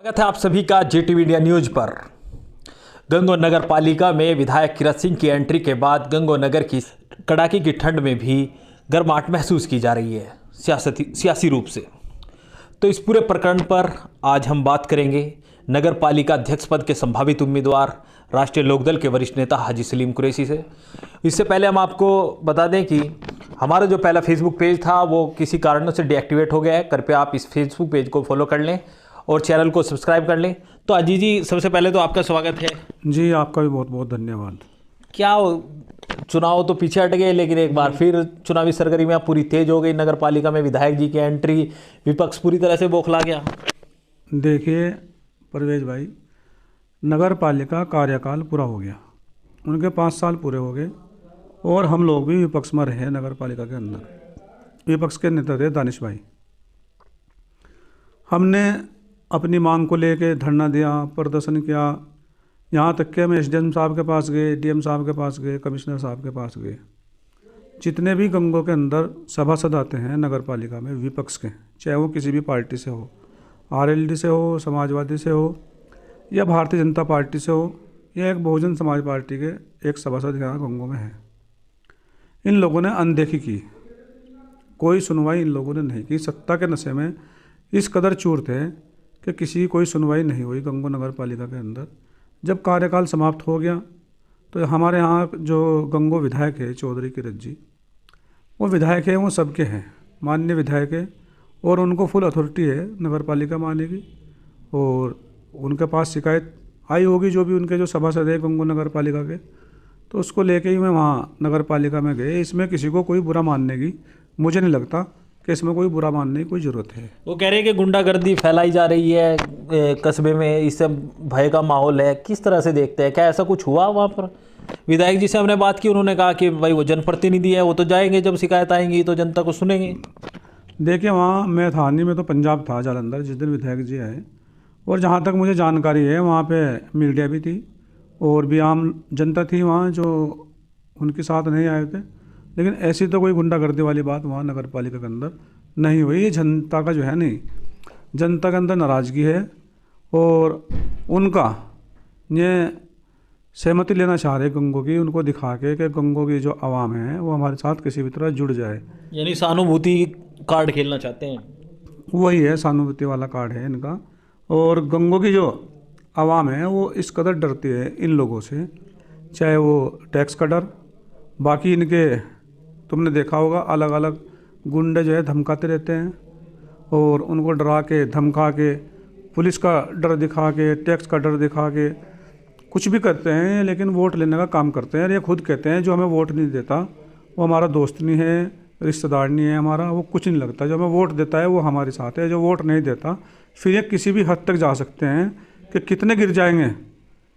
स्वागत है आप सभी का जीटीवी इंडिया न्यूज पर। गंगोह नगर पालिका में विधायक किरत सिंह की एंट्री के बाद गंगोह नगर की कड़ाके की ठंड में भी गर्माहट महसूस की जा रही है सियासी रूप से। तो इस पूरे प्रकरण पर आज हम बात करेंगे नगर पालिका अध्यक्ष पद के संभावित उम्मीदवार राष्ट्रीय लोकदल के वरिष्ठ नेता हाजी सलीम कुरैशी से। इससे पहले हम आपको बता दें कि हमारा जो पहला फेसबुक पेज था वो किसी कारणों से डीएक्टिवेट हो गया है। कृपया आप इस फेसबुक पेज को फॉलो कर लें और चैनल को सब्सक्राइब कर लें। तो अजीत जी, सबसे पहले तो आपका स्वागत है। जी, आपका भी बहुत बहुत धन्यवाद। क्या चुनाव तो पीछे हट गए, लेकिन एक बार फिर चुनावी सरगर्मियां पूरी तेज हो गई। नगर पालिका में विधायक जी की एंट्री, विपक्ष पूरी तरह से बौखला गया। देखिए परवेज भाई, नगर पालिका कार्यकाल पूरा हो गया, उनके 5 साल पूरे हो गए और हम लोग भी विपक्ष में रहे। नगर पालिका के अंदर विपक्ष के नेता थे दानिश भाई। हमने अपनी मांग को लेके धरना दिया, प्रदर्शन किया, यहाँ तक कि हम एसडीएम साहब के पास गए, डीएम साहब के पास गए, कमिश्नर साहब के पास गए। जितने भी गंगों के अंदर सभासद आते हैं नगर पालिका में विपक्ष के, चाहे वो किसी भी पार्टी से हो, आरएलडी से हो, समाजवादी से हो या भारतीय जनता पार्टी से हो या एक बहुजन समाज पार्टी के एक सभासद यहाँ गंगों में है, इन लोगों ने अनदेखी की। कोई सुनवाई इन लोगों ने नहीं की। सत्ता के नशे में इस कदर चूर थे कि किसी की कोई सुनवाई नहीं हुई गंगोह नगर पालिका के अंदर। जब कार्यकाल समाप्त हो गया तो हमारे यहाँ जो गंगोह विधायक है चौधरी किरत जी, वो विधायक है, वो सबके हैं, माननीय विधायक है और उनको फुल अथॉरिटी है नगर पालिका में आने की। और उनके पास शिकायत आई होगी जो भी उनके जो सभासद है गंगोह नगर पालिका के, तो उसको लेके ही मैं वहाँ नगर पालिका में गए। इसमें किसी को कोई बुरा मानने की मुझे नहीं लगता कि इसमें कोई बुरा मानने की कोई ज़रूरत है। वो कह रहे हैं कि गुंडागर्दी फैलाई जा रही है कस्बे में, इससे भय का माहौल है। किस तरह से देखते हैं, क्या ऐसा कुछ हुआ वहाँ पर? विधायक जी से हमने बात की, उन्होंने कहा कि भाई वो जनप्रतिनिधि है, वो तो जाएंगे, जब शिकायत आएंगी तो जनता को सुनेंगे। देखिए वहाँ मैं था नहीं, मैं तो पंजाब था जालंधर जिस दिन विधायक जी आए, और जहाँ तक मुझे जानकारी है वहाँ पे मीडिया भी थी और भी आम जनता थी वहाँ जो उनके साथ नहीं आए थे। लेकिन ऐसी तो कोई गुंडागर्दी वाली बात वहाँ नगर पालिका के अंदर नहीं हुई। ये जनता का जो है नहीं, जनता के अंदर नाराज़गी है और उनका ये सहमति लेना चाह रहे गंगों की, उनको दिखा के कि गंगों की जो आवाम है वो हमारे साथ किसी भी तरह जुड़ जाए। यानी सहानुभूति कार्ड खेलना चाहते हैं। वही है, सहानुभूति वाला कार्ड है इनका। और गंगों की जो आवाम है वो इस कदर डरती है इन लोगों से, चाहे वो टैक्स का डर, बाकी इनके तुमने देखा होगा अलग अलग गुंडे जो है धमकाते रहते हैं और उनको डरा के धमका के, पुलिस का डर दिखा के, टैक्स का डर दिखा के कुछ भी करते हैं, लेकिन वोट लेने का काम करते हैं। और ये खुद कहते हैं जो हमें वोट नहीं देता वो हमारा दोस्त नहीं है, रिश्तेदार नहीं है हमारा, वो कुछ नहीं लगता। जो हमें वोट देता है वो हमारे साथ है, जो वोट नहीं देता फिर ये किसी भी हद तक जा सकते हैं कि कितने गिर जाएंगे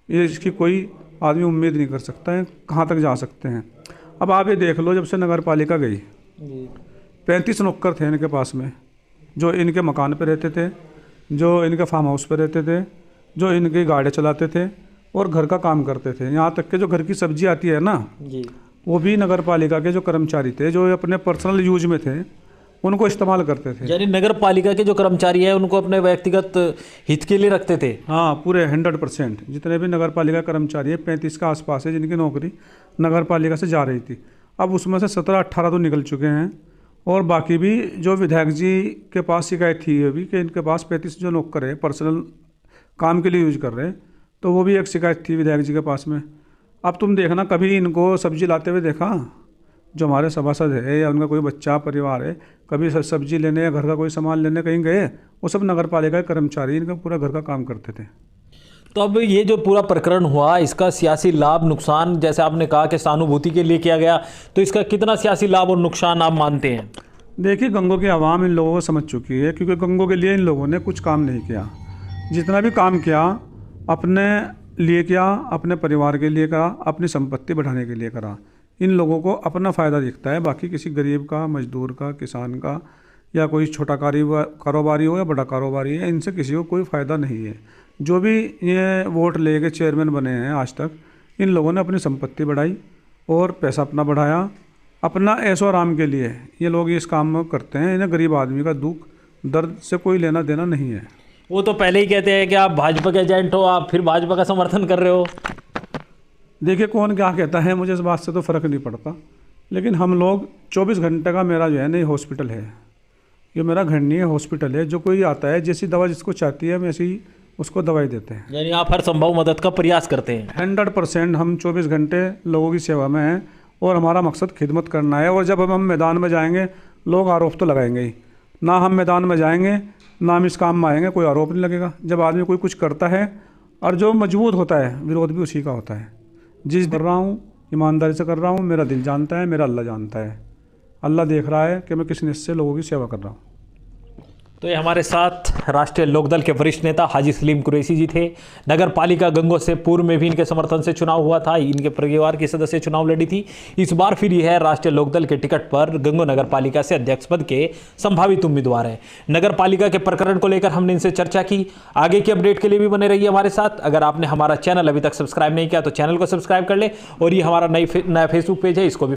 ये इसकी कोई आदमी उम्मीद नहीं कर सकता है, कहाँ तक जा सकते हैं। अब आप ये देख लो, जब से नगर पालिका गई 35 नौकर थे इनके पास में, जो इनके मकान पे रहते थे, जो इनके फार्म हाउस पे रहते थे, जो इनकी गाड़ी चलाते थे और घर का काम करते थे। यहाँ तक कि जो घर की सब्जी आती है ना जी, वो भी नगर पालिका के जो कर्मचारी थे, जो अपने पर्सनल यूज में थे, उनको इस्तेमाल करते थे। यानी नगर पालिका के जो कर्मचारी हैं उनको अपने व्यक्तिगत हित के लिए रखते थे। हाँ, पूरे 100% जितने भी नगर पालिका कर्मचारी है 35 के आसपास है जिनकी नौकरी नगर पालिका से जा रही थी। अब उसमें से 17-18 तो निकल चुके हैं और बाकी भी जो विधायक जी के पास शिकायत थी अभी कि इनके पास 35 जो नौकर है पर्सनल काम के लिए यूज कर रहे हैं, तो वो भी एक शिकायत थी विधायक जी के पास में। अब तुम देखना कभी इनको सब्जी लाते हुए देखा जो हमारे सभासद है या उनका कोई बच्चा परिवार है, कभी सब्जी लेने या घर का कोई सामान लेने कहीं गए? वो सब नगर पालिका के कर्मचारी इनका पूरा घर का काम करते थे। तो अब ये जो पूरा प्रकरण हुआ, इसका सियासी लाभ नुकसान, जैसे आपने कहा कि सहानुभूति के लिए किया गया, तो इसका कितना सियासी लाभ और नुकसान आप मानते हैं? देखिए गंगों की आवाम इन लोगों को समझ चुकी है, क्योंकि गंगों के लिए इन लोगों ने कुछ काम नहीं किया। जितना भी काम किया अपने लिए किया, अपने परिवार के लिए करा, अपनी संपत्ति बढ़ाने के लिए करा। इन लोगों को अपना फ़ायदा दिखता है, बाकी किसी गरीब का, मजदूर का, किसान का या कोई छोटा कारोबारी हो या बड़ा कारोबारी है, इनसे किसी को कोई फ़ायदा नहीं है। जो भी ये वोट लेके चेयरमैन बने हैं आज तक, इन लोगों ने अपनी संपत्ति बढ़ाई और पैसा अपना बढ़ाया, अपना ऐशो आराम के लिए ये लोग इस काम में करते हैं। इन्हें गरीब आदमी का दुख दर्द से कोई लेना देना नहीं है। वो तो पहले ही कहते हैं कि आप भाजपा के एजेंट हो, आप फिर भाजपा का समर्थन कर रहे हो। देखिए कौन क्या कहता है, मुझे इस बात से तो फ़र्क नहीं पड़ता, लेकिन हम लोग 24 घंटे का मेरा जो है ना ये हॉस्पिटल है, ये मेरा घर नहीं है, हॉस्पिटल है। जो कोई आता है जैसी दवा जिसको चाहती है हम ऐसी उसको दवाई देते हैं। यानी आप हर संभव मदद का प्रयास करते हैं। 100% हम 24 घंटे लोगों की सेवा में हैं और हमारा मकसद खिदमत करना है। और जब हम मैदान में जाएंगे लोग आरोप तो लगाएंगे ही, ना हम मैदान में जाएंगे ना हम इस काम में आएंगे, कोई आरोप नहीं लगेगा। जब आदमी कोई कुछ करता है और जो मजबूत होता है विरोध भी उसी का होता है। जिस कर रहा हूँ ईमानदारी से कर रहा हूँ, मेरा दिल जानता है, मेरा अल्लाह जानता है। अल्लाह देख रहा है कि मैं किस नियत से लोगों की सेवा कर रहा हूँ। तो ये हमारे साथ राष्ट्रीय लोकदल के वरिष्ठ नेता हाजी सलीम कुरैशी जी थे। नगर पालिका गंगो से पूर्व में भी इनके समर्थन से चुनाव हुआ था, इनके परिवार की सदस्य चुनाव लड़ी थी। इस बार फिर यह राष्ट्रीय लोकदल के टिकट पर गंगो नगर पालिका से अध्यक्ष पद के संभावित उम्मीदवार हैं। नगर पालिका के प्रकरण को लेकर हमने इनसे चर्चा की। आगे की अपडेट के लिए भी बने रहिए हमारे साथ। अगर आपने हमारा चैनल अभी तक सब्सक्राइब नहीं किया तो चैनल को सब्सक्राइब कर ले, और ये हमारा नया फेसबुक पेज है, इसको भी